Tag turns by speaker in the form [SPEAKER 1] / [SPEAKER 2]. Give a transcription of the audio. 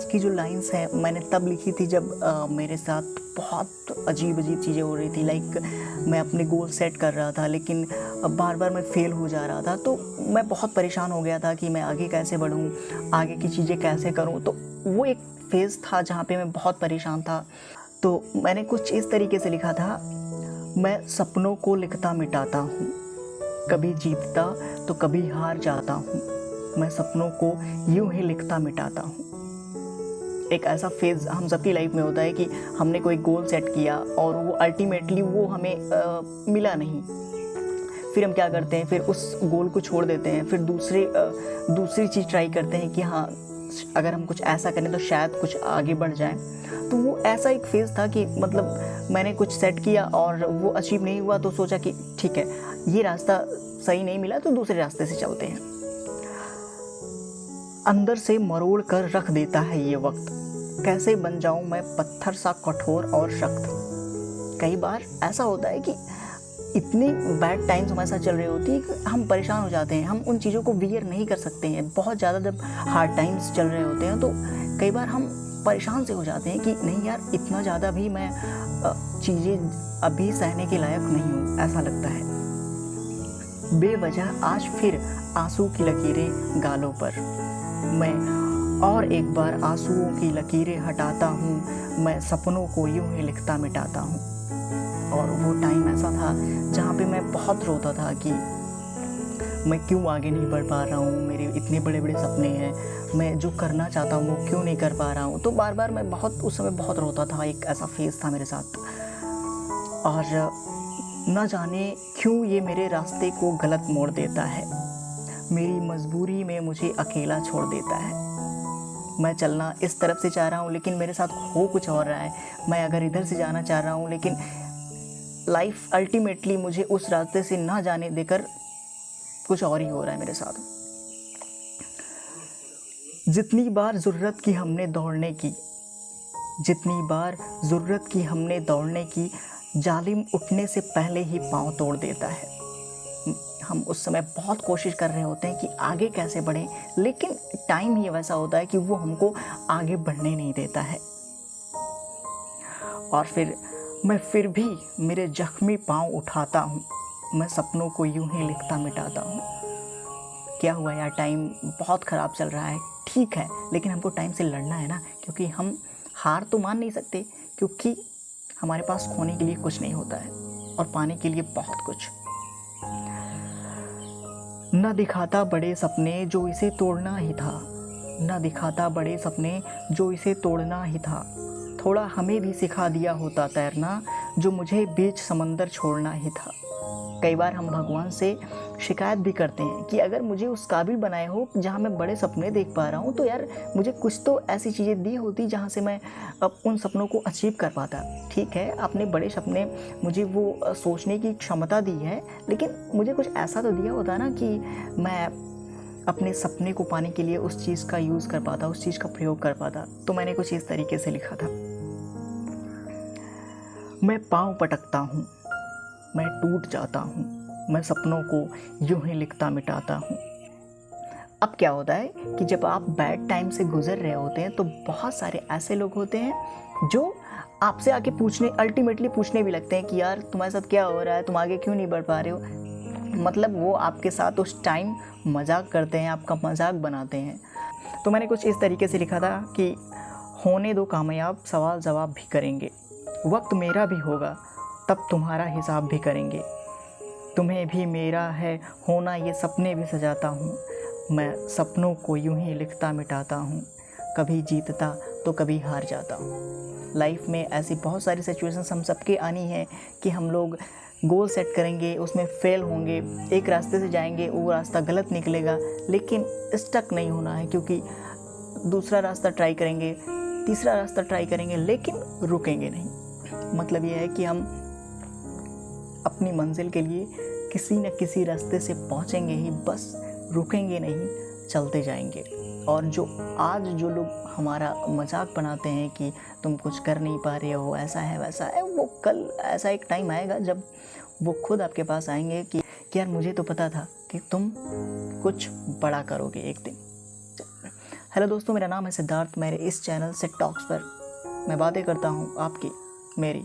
[SPEAKER 1] आज की जो लाइन्स हैं मैंने तब लिखी थी जब मेरे साथ बहुत अजीब चीज़ें हो रही थी। लाइक मैं अपने गोल सेट कर रहा था लेकिन बार बार मैं फ़ेल हो जा रहा था, तो मैं बहुत परेशान हो गया था कि मैं आगे कैसे बढ़ूँ, आगे की चीज़ें कैसे करूँ। तो वो एक फ़ेज़ था जहाँ पे मैं बहुत परेशान था। तो मैंने कुछ इस तरीके से लिखा था, मैं सपनों को लिखता मिटाता हूँ, कभी जीतता तो कभी हार जाता हूँ, मैं सपनों को यूं ही लिखता मिटाता हूँ। एक ऐसा फेज़ हम सबकी लाइफ में होता है कि हमने कोई गोल सेट किया और वो अल्टीमेटली वो हमें मिला नहीं। फिर हम क्या करते हैं, फिर उस गोल को छोड़ देते हैं, फिर दूसरी चीज़ ट्राई करते हैं कि हाँ, अगर हम कुछ ऐसा करें तो शायद कुछ आगे बढ़ जाए। तो वो ऐसा एक फेज़ था कि मतलब मैंने कुछ सेट किया और वो अचीव नहीं हुआ, तो सोचा कि ठीक है, ये रास्ता सही नहीं मिला तो दूसरे रास्ते से चलते हैं। अंदर से मरोड़ कर रख देता है ये वक्त, कैसे बन जाऊं मैं पत्थर सा कठोर और सख्त। कई बार ऐसा होता है कि इतनी बैड टाइम्स हमारे साथ चल रही होती है कि हम परेशान हो जाते हैं, हम उन चीज़ों को बियर नहीं कर सकते हैं। बहुत ज़्यादा जब हार्ड टाइम्स चल रहे होते हैं तो कई बार हम परेशान से हो जाते हैं कि नहीं यार, इतना ज़्यादा भी मैं चीज़ें अभी सहने के लायक नहीं हूँ, ऐसा लगता है। बेवजह आज फिर आंसू की लकीरें गालों पर, मैं और एक बार आंसुओं की लकीरें हटाता हूँ, मैं सपनों को यूं ही लिखता मिटाता हूँ। और वो टाइम ऐसा था जहाँ पे मैं बहुत रोता था कि मैं क्यों आगे नहीं बढ़ पा रहा हूँ, मेरे इतने बड़े बड़े सपने हैं, मैं जो करना चाहता हूँ वो क्यों नहीं कर पा रहा हूँ। तो बार बार मैं उस समय बहुत रोता था। एक ऐसा फेज़ था मेरे साथ। और न जाने क्यों ये मेरे रास्ते को गलत मोड़ देता है, मेरी मजबूरी में मुझे अकेला छोड़ देता है। मैं चलना इस तरफ से चाह रहा हूँ लेकिन मेरे साथ हो कुछ और रहा है। मैं अगर इधर से जाना चाह रहा हूँ लेकिन लाइफ अल्टीमेटली मुझे उस रास्ते से ना जाने देकर कुछ और ही हो रहा है मेरे साथ। जितनी बार ज़रूरत की हमने दौड़ने की, जितनी बार ज़रूरत की हमने दौड़ने की, जालिम उठने से पहले ही पाँव तोड़ देता है। हम उस समय बहुत कोशिश कर रहे होते हैं कि आगे कैसे बढ़ें, लेकिन टाइम ही वैसा होता है कि वो हमको आगे बढ़ने नहीं देता है। और मैं फिर भी मेरे जख्मी पाँव उठाता हूँ, मैं सपनों को यूं ही लिखता मिटाता हूँ। क्या हुआ यार, टाइम बहुत ख़राब चल रहा है, ठीक है, लेकिन हमको टाइम से लड़ना है ना, क्योंकि हम हार तो मान नहीं सकते, क्योंकि हमारे पास खोने के लिए कुछ नहीं होता है और पाने के लिए बहुत कुछ। न दिखाता बड़े सपने जो इसे तोड़ना ही था, न दिखाता बड़े सपने जो इसे तोड़ना ही था, थोड़ा हमें भी सिखा दिया होता तैरना जो मुझे बीच समंदर छोड़ना ही था। कई बार हम भगवान से शिकायत भी करते हैं कि अगर मुझे उस काबिल बनाए हो जहाँ मैं बड़े सपने देख पा रहा हूँ, तो यार मुझे कुछ तो ऐसी चीज़ें दी होती जहाँ से मैं अब उन सपनों को अचीव कर पाता। ठीक है, आपने बड़े सपने मुझे वो सोचने की क्षमता दी है, लेकिन मुझे कुछ ऐसा तो दिया होता ना कि मैं अपने सपने को पाने के लिए उस चीज़ का यूज़ कर पाता, उस चीज़ का प्रयोग कर पाता। तो मैंने कुछ इस तरीके से लिखा था, मैं पाँव पटकता हूँ, मैं टूट जाता हूँ, मैं सपनों को यूं ही लिखता मिटाता हूँ। अब क्या होता है कि जब आप बैड टाइम से गुजर रहे होते हैं तो बहुत सारे ऐसे लोग होते हैं जो आपसे आके अल्टीमेटली पूछने भी लगते हैं कि यार तुम्हारे साथ क्या हो रहा है, तुम आगे क्यों नहीं बढ़ पा रहे हो। मतलब वो आपके साथ उस टाइम मजाक करते हैं, आपका मजाक बनाते हैं। तो मैंने कुछ इस तरीके से लिखा था कि होने दो कामयाब, सवाल जवाब भी करेंगे, वक्त मेरा भी होगा तब तुम्हारा हिसाब भी करेंगे, तुम्हें भी मेरा है होना, ये सपने भी सजाता हूँ, मैं सपनों को यूं ही लिखता मिटाता हूँ, कभी जीतता तो कभी हार जाता हूँ। लाइफ में ऐसी बहुत सारी सिचुएशंस हम सबके आनी है कि हम लोग गोल सेट करेंगे, उसमें फेल होंगे, एक रास्ते से जाएंगे, वो रास्ता गलत निकलेगा, लेकिन स्टक नहीं होना है, क्योंकि दूसरा रास्ता ट्राई करेंगे, तीसरा रास्ता ट्राई करेंगे, लेकिन रुकेंगे नहीं। मतलब ये है कि हम अपनी मंजिल के लिए किसी न किसी रास्ते से पहुंचेंगे ही, बस रुकेंगे नहीं, चलते जाएंगे। और जो लोग हमारा मजाक बनाते हैं कि तुम कुछ कर नहीं पा रहे हो, ऐसा है वैसा है, वो कल ऐसा एक टाइम आएगा जब वो खुद आपके पास आएंगे कि यार मुझे तो पता था कि तुम कुछ बड़ा करोगे एक दिन। हेलो दोस्तों, मेरा नाम है सिद्धार्थ। मेरे इस चैनल से टॉक्स पर मैं बातें करता हूँ आपकी मेरी।